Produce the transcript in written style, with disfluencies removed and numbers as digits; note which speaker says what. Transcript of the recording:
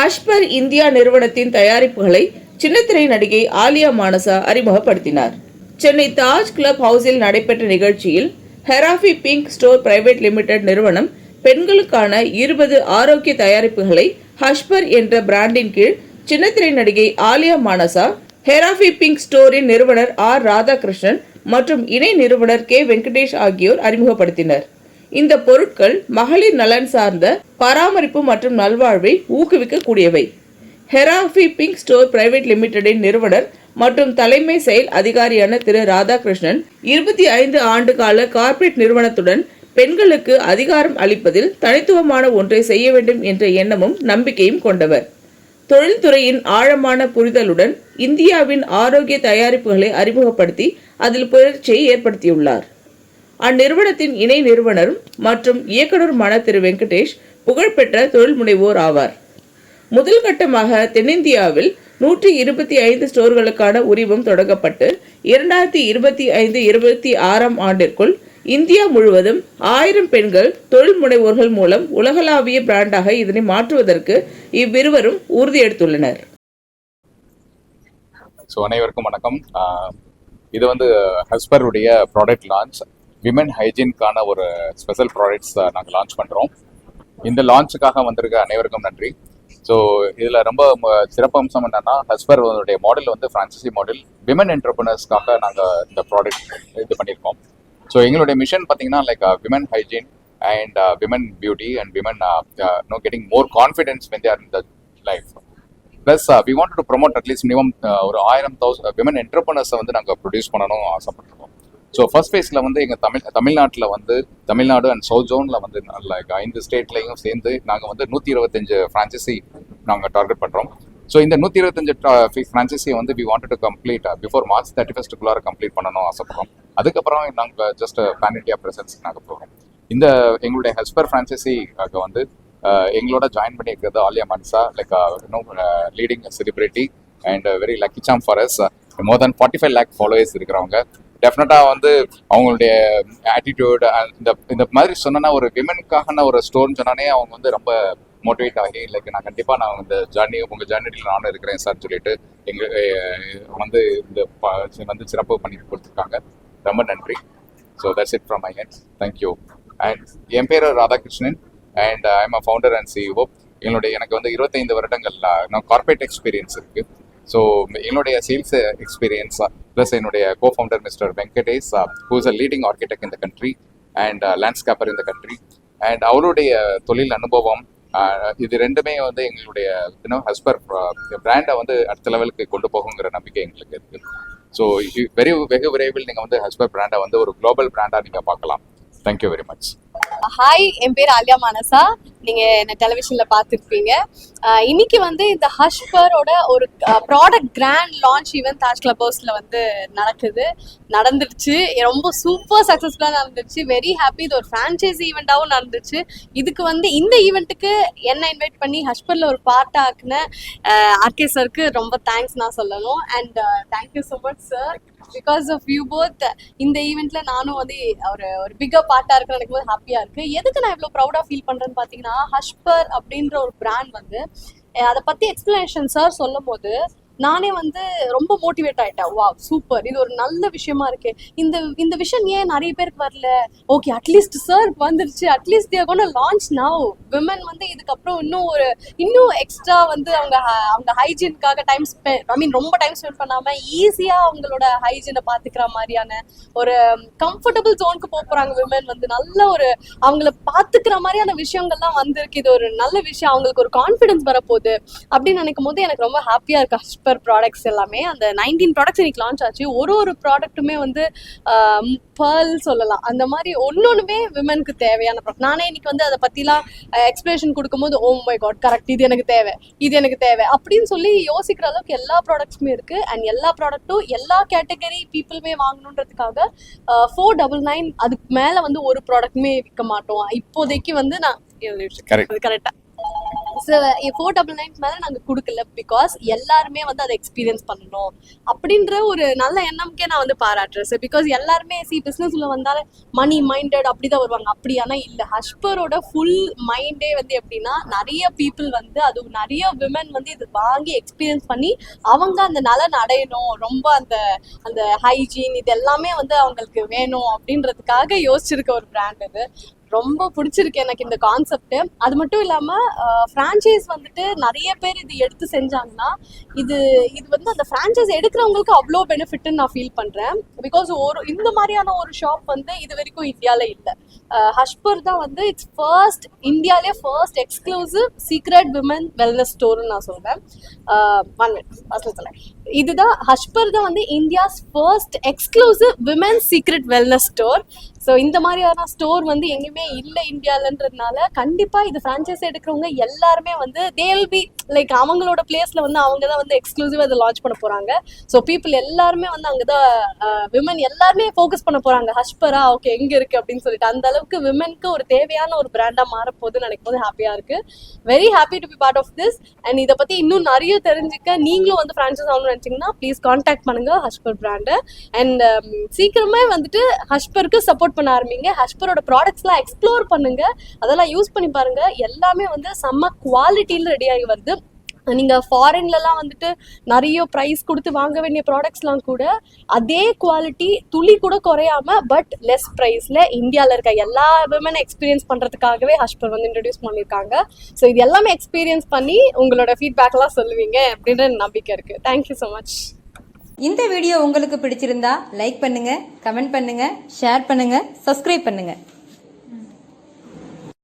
Speaker 1: ஹஷ்பர் India நிறுவனத்தின் தயாரிப்புகளை சின்னத்திரை நடிகை ஆலியா மானசா அறிமுகப்படுத்தினார். சென்னை தாஜ் கிளப் ஹவுஸில் நடைபெற்ற நிகழ்ச்சியில் ஹெராஃபி பிங்க் ஸ்டோர் பிரைவேட் லிமிடெட் நிறுவனம் பெண்களுக்கான 20 ஆரோக்கிய தயாரிப்புகளை ஹஷ்பர் என்ற பிராண்டின் கீழ் சின்னத்திரை நடிகை ஆலியா மானசா, ஹெராஃபி பிங்க் ஸ்டோரின் நிறுவனர் ஆர் ராதாகிருஷ்ணன் மற்றும் இணை நிறுவனர் கே வெங்கடேஷ் ஆகியோர் அறிமுகப்படுத்தினர். இந்த பொருட்கள் மகளிர் நலன் சார்ந்த பராமரிப்பு மற்றும் நல்வாழ்வை ஊக்குவிக்கக்கூடியவை. ஹெராஃபி பிங்க் ஸ்டோர் பிரைவேட் லிமிடெடின் நிறுவனர் மற்றும் தலைமை செயல் அதிகாரியான திரு ராதாகிருஷ்ணன் 25 ஆண்டு கால கார்ப்பரேட் நிறுவனத்துடன் பெண்களுக்கு அதிகாரம் அளிப்பதில் தனித்துவமான ஒன்றை செய்ய வேண்டும் என்ற எண்ணமும் நம்பிக்கையும் கொண்டவர். தொழில்துறையின் ஆழமான புரிதலுடன் இந்தியாவின் ஆரோக்கிய தயாரிப்புகளை அறிமுகப்படுத்தி அதில் புரட்சியை ஏற்படுத்தியுள்ளார். அந்நிறுவனத்தின் இணை நிறுவனரும் மற்றும் இயக்குநருமான திரு வெங்கடேஷ் புகழ்பெற்ற தொழில் முனைவோர் ஆவார். முதல் கட்டமாக தென்னிந்தியாவில் 125 ஸ்டோர்களுக்கான உரிமம் தொடங்கப்பட்டு 2025-26 ஆண்டிற்குள் இந்தியா முழுவதும் 1000 பெண்கள் தொழில் முனைவோர்கள் மூலம் உலகளாவிய பிராண்டாக இதனை மாற்றுவதற்கு இவ்விருவரும் உறுதியெடுத்துள்ளனர்.
Speaker 2: அனைவருக்கும் வணக்கம். இது ஹஸ்பர் உடைய ப்ராடக்ட் லான்ச். விமன் ஹைஜீன்கான ஒரு ஸ்பெஷல் ப்ராடக்ட்ஸ் நாங்கள் லான்ச் பண்ணுறோம். இந்த லான்ச்சுக்காக வந்திருக்க அனைவருக்கும் நன்றி. இதில் ரொம்ப சிறப்பம்சம் என்னன்னா, Hasbar model franchisee model women என்டர்பிரினர்ஸ்க்காக நாங்கள் இந்த ப்ராடக்ட் இது பண்ணியிருக்கோம். எங்களுடைய மிஷன் பார்த்தீங்கன்னா women hygiene and women beauty and women getting more confidence when they are in the life. Plus we wanted to promote at least minimum ஒரு 1000 விமன் என்டர்பிரினர்ஸை நாங்கள் produce பண்ணணும் ஆசைப்பட்டிருக்கோம். First ஃபேஸில் எங்கள் தமிழ்நாட்டில் தமிழ்நாடு அண்ட் சவுத் ஜோனில் 5 ஸ்டேட்லையும் சேர்ந்து நாங்கள் 125 ஃப்ரான்ச்சைசி நாங்கள் டார்கெட் பண்ணுறோம். இந்த 125 ஃப்ரான்ச்சைஸியை we wanted to complete before March 31 complete பண்ணணும் ஆசைப்படுறோம். அதுக்கப்புறம் நாங்கள் ஜஸ்ட் பேன் இண்டியா ப்ரெசன்ஸ் நாங்கள் போகிறோம். இந்த எங்களுடைய ஹஸ்பர் ஃப்ரான்ச்சைசிக்காக எங்களோட ஜாயின் பண்ணியிருக்கிறது Alya Manasa, leading celebrity and very lucky charm for us. More than 45 lakh followers இருக்கிறவங்க. டெஃபினட்டாக அவங்களுடைய ஆட்டிடியூட் இந்த மாதிரி சொன்னா ஒரு விமனுக்கான ஒரு ஸ்டோர்னு சொன்னானே அவங்க ரொம்ப மோட்டிவேட் ஆகி நான் கண்டிப்பாக இந்த உங்கள் ஜேர்னியில் நானும் இருக்கிறேன் சார் சொல்லிட்டு இந்த சிறப்பு பண்ணி கொடுத்துருக்காங்க. ரொம்ப நன்றி. That's it from my hand. Thank you. And என் பேர் Radhakrishnan and I am a founder and CEO. எனக்கு 25 வருடங்கள் நான் கார்பரேட் எக்ஸ்பீரியன்ஸ் இருக்குது. என்னுடைய சேல்ஸ் எக்ஸ்பீரியன்ஸ் ப்ளஸ் என்னுடைய cofounder mister Venkatesh who is a leading architect in the country and landscaper in the country and அவருடைய தொழில் அனுபவம் இது ரெண்டுமே எங்களுடைய ஹஸ்பர் பிராண்டை அடுத்த லெவலுக்கு கொண்டு போகுங்கிற நம்பிக்கை எங்களுக்கு இருக்கு. வெகு விரைவில் நீங்கள் ஹஸ்பர் பிராண்டை ஒரு குளோபல் பிராண்டாக நீங்கள் பார்க்கலாம். Thank you very much.
Speaker 3: ஹாய், என் பேர் ஆலியா மானசா. நீங்க என்ன டெலிவிஷன்ல பார்த்துருப்பீங்க. இன்னைக்கு இந்த ஹஷ்பரோட ஒரு product grand launch event Taj club ஹவுஸ்ல நடந்துருச்சு. ரொம்ப சூப்பர் சக்சஸ்ஃபுல்லா நடந்துருச்சு. Very happy. இது ஒரு ஃப்ரான்ச்சைசி ஈவெண்டாவும் நடந்துச்சு. இதுக்கு இந்த ஈவெண்ட்டுக்கு என்ன இன்வைட் பண்ணி ஹஷ்பர்ல ஒரு பார்ட் ஆக்குன ஆர்கே சருக்கு ரொம்ப தேங்க்ஸ் நான் சொல்லணும். And thank you so much sir. Because of you both இந்த ஈவெண்ட்ல நானும் ஒரு பிக்கர் பார்ட்டா இருக்கு. எனக்கு போது ஹாப்பியா இருக்கு. எதுக்கு நான் இவ்வளவு ப்ரௌடா ஃபீல் பண்றேன்னு பாத்தீங்கன்னா, ஹஷ்பர் அப்படின்ற ஒரு பிராண்ட் அதை பத்தி எக்ஸ்பிளனேஷன் சார் சொல்லும் போது நானே ரொம்ப மோட்டிவேட் ஆயிட்டேன். வா சூப்பர், இது ஒரு நல்ல விஷயமா இருக்கு. இந்த விஷயம் ஏன் நிறைய பேருக்கு வரல? ஓகே, அட்லீஸ்ட் சார் வந்துருச்சு. அட்லீஸ்ட் தேர் கோனா லான்ச் நவ். விமன் இதுக்கப்புறம் இன்னும் எக்ஸ்ட்ரா அவங்க ஹைஜீனுக்காக ரொம்ப டைம் ஸ்பெண்ட் பண்ணாம ஈஸியா அவங்களோட ஹைஜீனை பாத்துக்கிற மாதிரியான ஒரு கம்ஃபர்டபுள் ஜோனுக்கு போறாங்க. விமன் நல்ல ஒரு அவங்கள பாத்துக்கிற மாதிரியான விஷயங்கள்லாம் வந்திருக்கு. இது ஒரு நல்ல விஷயம். அவங்களுக்கு ஒரு கான்ஃபிடன்ஸ் வரப்போகுது அப்படின்னு நினைக்கும் போது எனக்கு ரொம்ப ஹாப்பியா இருக்கு. ப்ராடக்ட்ஸ் எல்லாமே அந்த 19 ப்ராடக்ட்ஸ் இன்னைக்கு லான்ச் ஆச்சு. ஒரு ப்ராடக்ட்டுமே பேர்ல் சொல்லலாம். அந்த மாதிரி ஒன்னொன்னுமே விமனுக்கு தேவையான ப்ராடக்ட். நானே இன்னைக்கு அதை பத்திலாம் எக்ஸ்பிளேஷன் கொடுக்கும்போது ஓ மை காட் கரெக்ட், இது எனக்கு தேவை அப்படின்னு சொல்லி யோசிக்கிற அளவுக்கு எல்லா ப்ராடக்ட்ஸுமே இருக்கு. அண்ட் எல்லா ப்ராடக்ட்டும் எல்லா கேட்டகரி பீப்புளுமே வாங்கணுன்றதுக்காக 499 அதுக்கு மேல ஒரு ப்ராடக்ட்டுமே விற்க மாட்டோம் இப்போதைக்கு. நான் கரெக்டா 499 மேல நாங்க கொடுக்கல, பிகாஸ் எல்லாருமே வந்து அதை எக்ஸ்பீரியன்ஸ் பண்ணணும் அப்படின்ற ஒரு நல்ல எண்ணம்க்கே நான் வந்து பாராட்டுறேன் சார். பிகாஸ் எல்லாருமே பிசினஸ்ல வந்தாலே மணி மைண்டட் அப்படிதான் வருவாங்க. அப்படி ஆனா இல்ல, ஹஷ்பரோட ஃபுல் மைண்டே வந்து எப்படின்னா, நிறைய பீப்புள் வந்து, அது நிறைய விமன் வந்து இது வாங்கி எக்ஸ்பீரியன்ஸ் பண்ணி அவங்க அந்த நலன் அடையணும், ரொம்ப அந்த அந்த ஹைஜீன் இது எல்லாமே வந்து அவங்களுக்கு வேணும் அப்படின்றதுக்காக யோசிச்சிருக்க ஒரு பிராண்ட் இது. ரொம்ப பிடிச்சிருக்கு எனக்கு இந்த கான்செப்ட். அது மட்டும் இல்லாம ஃப்ரான்ச்சைஸ் வந்துட்டு நிறைய பேர் இது எடுத்து செஞ்சாங்கன்னா இது வந்து அந்த ஃப்ரான்ச்சைஸ் எடுக்கிறவங்களுக்கு அவ்வளோ பெனிஃபிட்னு நான் ஃபீல் பண்றேன். பிகாஸ் இந்த மாதிரியான ஒரு ஷாப் வந்து இது வரைக்கும் இந்தியால இல்லை. ஹஷ்பர் தான் வந்து இந்தியாலே first exclusive secret women wellness ஸ்டோர்னு நான் சொல்றேன். இதுதான் ஹஷ்பர் தான் வந்து India's first exclusive women secret wellness store. So இந்த மாதிரியான ஸ்டோர் வந்து எங்கேயுமே இல்லை இந்தியாலன்றதுனால கண்டிப்பா இது ஃப்ரான்ச்சைஸ் எடுக்கிறவங்க எல்லாருமே வந்து தேல் பி லைக் அவங்களோட பிளேஸ்ல வந்து அவங்க தான் வந்து எக்ஸ்க்ளூசிவா அதை லான்ச் பண்ண போறாங்க. ஸோ பீப்புள் எல்லாருமே வந்து அங்கதான் விமன் எல்லாருமே ஃபோக்கஸ் பண்ண போறாங்க. ஹஷ்பரா ஓகே எங்க இருக்கு அப்படின்னு சொல்லிட்டு அந்த அளவுக்கு விமனுக்கு ஒரு தேவையான ஒரு பிராண்டா மாறப்போகுதுன்னு நினைக்கும் போது ஹாப்பியா இருக்கு. Very happy to be part of this. And இதை பத்தி இன்னும் நிறைய தெரிஞ்சுக்க நீங்களும் வந்து ஃப்ரான்ச்சைஸ் ஆகணும்னு நினைச்சீங்கன்னா ப்ளீஸ் கான்டாக்ட் பண்ணுங்க ஹஷ்பர் பிராண்டை. அண்ட் சீக்கிரமே வந்துட்டு ஹஷ்பருக்கு சப்போர்ட் பண்ண ஆரம்பிங்க. ஹஷ்பரோட ப்ராடக்ட்ஸ்லாம் எக்ஸ்ப்ளோர் பண்ணுங்க, அதெல்லாம் யூஸ் பண்ணி பாருங்க. எல்லாமே வந்து செம்ம குவாலிட்டியில ரெடி ஆகி வருது. நீங்க ஃபாரின்லலாம் வந்துட்டு நிறைய ப்ரைஸ் கொடுத்து வாங்க வேண்டிய ப்ராடக்ட்ஸ்லாம் கூட அதே குவாலிட்டி துளி கூட குறையாம பட் லெஸ் ப்ரைஸ்ல இந்தியாவில் இருக்க எல்லா விமனை எக்ஸ்பீரியன்ஸ் பண்றதுக்காகவே ஹஷ்பர் வந்து இன்ட்ரடியூஸ் பண்ணியிருக்காங்க. ஸோ இது எல்லாமே எக்ஸ்பீரியன்ஸ் பண்ணி உங்களோட ஃபீட்பேக்லாம் சொல்லுவீங்க அப்படின்ற நம்பிக்கை இருக்கு. Thank you so much.
Speaker 4: இந்த வீடியோ உங்களுக்கு பிடிச்சிருந்தா லைக் பண்ணுங்க, கமெண்ட் பண்ணுங்க, ஷேர் பண்ணுங்க, சப்ஸ்கிரைப் பண்ணுங்க.